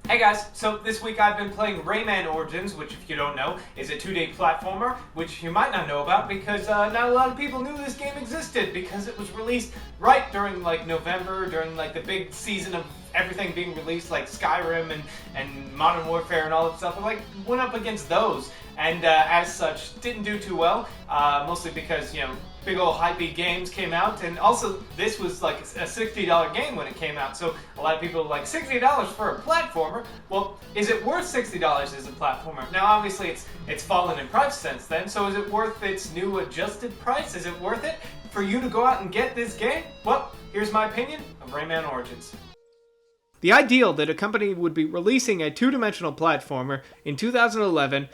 Hey guys, so this week I've been playing Rayman Origins, which if you don't know, is a 2D platformer, which you might not know about because not a lot of people knew this game existed because it was released right during like November, during like the big season of everything being released, like Skyrim and Modern Warfare and all that stuff. I went up against those, and as such, didn't do too well, mostly because, big old hypey games came out, and also this was like a $60 game when it came out, so a lot of people were like, $60 for a platformer? Well, is it worth $60 as a platformer? Now obviously it's fallen in price since then, so is it worth its new adjusted price? Is it worth it for you to go out and get this game? Well, here's my opinion of Rayman Origins. The ideal that a company would be releasing a two-dimensional platformer in 2011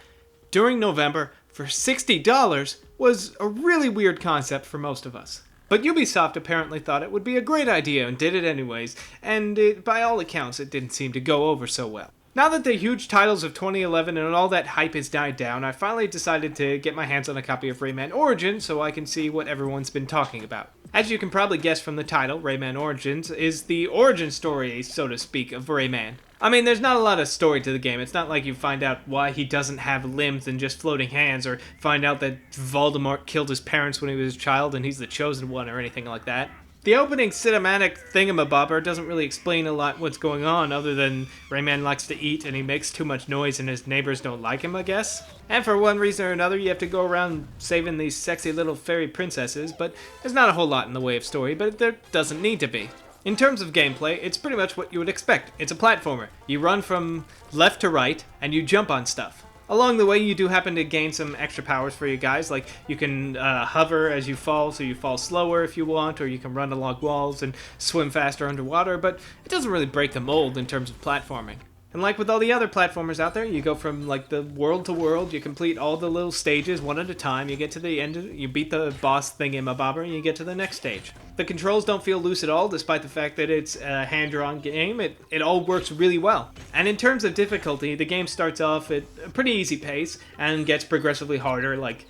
during November for $60 was a really weird concept for most of us. But Ubisoft apparently thought it would be a great idea and did it anyways, and by all accounts it didn't seem to go over so well. Now that the huge titles of 2011 and all that hype has died down, I finally decided to get my hands on a copy of Rayman Origins so I can see what everyone's been talking about. As you can probably guess from the title, Rayman Origins is the origin story, so to speak, of Rayman. I mean, there's not a lot of story to the game. It's not like you find out why he doesn't have limbs and just floating hands, or find out that Voldemort killed his parents when he was a child and he's the chosen one or anything like that. The opening cinematic thingamabobber doesn't really explain a lot what's going on other than Rayman likes to eat and he makes too much noise and his neighbors don't like him, I guess. And for one reason or another, you have to go around saving these sexy little fairy princesses, but there's not a whole lot in the way of story, but there doesn't need to be. In terms of gameplay, it's pretty much what you would expect. It's a platformer. You run from left to right, and you jump on stuff. Along the way, you do happen to gain some extra powers for you guys, like you can hover as you fall, so you fall slower if you want, or you can run along walls and swim faster underwater, but it doesn't really break the mold in terms of platforming. And like with all the other platformers out there, you go from like the world to world, you complete all the little stages one at a time, you get to the end, you beat the boss thingamabobber, and you get to the next stage. The controls don't feel loose at all, despite the fact that it's a hand-drawn game. It all works really well. And in terms of difficulty, the game starts off at a pretty easy pace and gets progressively harder, like,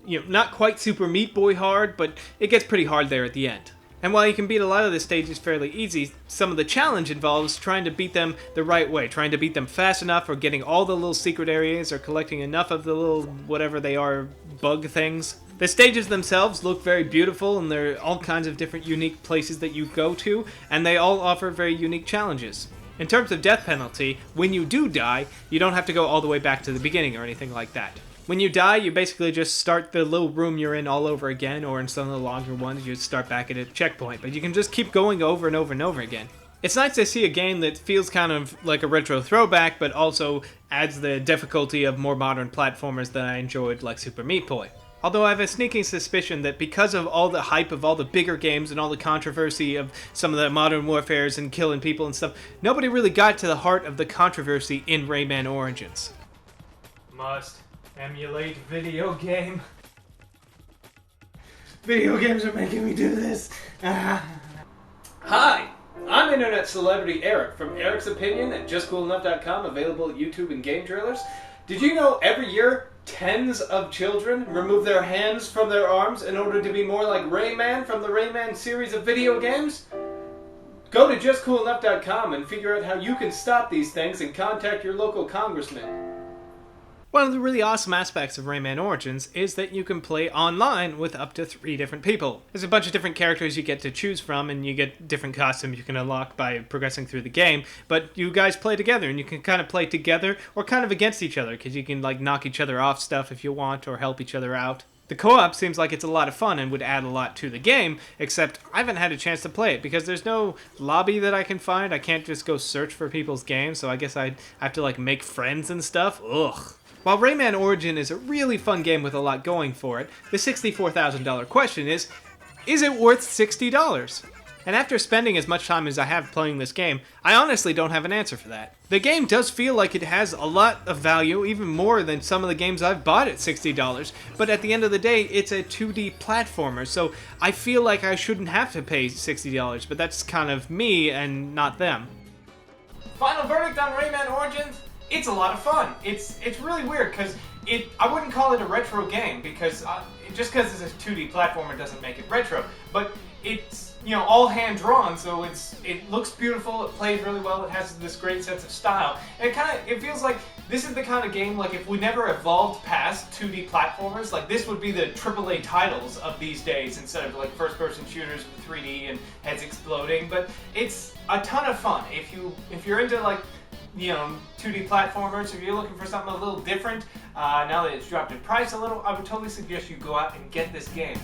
not quite Super Meat Boy hard, but it gets pretty hard there at the end. And while you can beat a lot of the stages fairly easy, some of the challenge involves trying to beat them the right way, trying to beat them fast enough, or getting all the little secret areas, or collecting enough of the little whatever they are bug things. The stages themselves look very beautiful, and there are all kinds of different unique places that you go to, and they all offer very unique challenges. In terms of death penalty, when you do die, you don't have to go all the way back to the beginning or anything like that. When you die, you basically just start the little room you're in all over again, or in some of the longer ones, you start back at a checkpoint, but you can just keep going over and over and over again. It's nice to see a game that feels kind of like a retro throwback, but also adds the difficulty of more modern platformers that I enjoyed, like Super Meat Boy. Although I have a sneaking suspicion that because of all the hype of all the bigger games and all the controversy of some of the Modern Warfares and killing people and stuff, nobody really got to the heart of the controversy in Rayman Origins. Must emulate video game. Video games are making me do this. Hi, I'm internet celebrity Eric from Eric's Opinion at JustCoolEnough.com, available at YouTube and Game Trailers. Did you know every year tens of children remove their hands from their arms in order to be more like Rayman from the Rayman series of video games? Go to JustCoolEnough.com and figure out how you can stop these things and contact your local congressman. One of the really awesome aspects of Rayman Origins is that you can play online with up to 3 different people. There's a bunch of different characters you get to choose from, and you get different costumes you can unlock by progressing through the game, but you guys play together, and you can kind of play together or kind of against each other, because you can like knock each other off stuff if you want, or help each other out. The co-op seems like it's a lot of fun and would add a lot to the game, except I haven't had a chance to play it because there's no lobby that I can find. I can't just go search for people's games, so I guess I have to like make friends and stuff. Ugh. While Rayman Origin is a really fun game with a lot going for it, the $64,000 question is it worth $60? And after spending as much time as I have playing this game, I honestly don't have an answer for that. The game does feel like it has a lot of value, even more than some of the games I've bought at $60, but at the end of the day, it's a 2D platformer, so I feel like I shouldn't have to pay $60, but that's kind of me and not them. Final verdict on Rayman Origins? It's a lot of fun. It's really weird because I wouldn't call it a retro game because just because it's a 2D platformer doesn't make it retro. But it's all hand drawn, so it looks beautiful. It plays really well. It has this great sense of style. And it feels like this is the kind of game, like, if we never evolved past 2D platformers, like, this would be the AAA titles of these days instead of like first-person shooters with 3D and heads exploding. But it's a ton of fun if you're into like 2D platformers. If you're looking for something a little different, now that it's dropped in price a little, I would totally suggest you go out and get this game.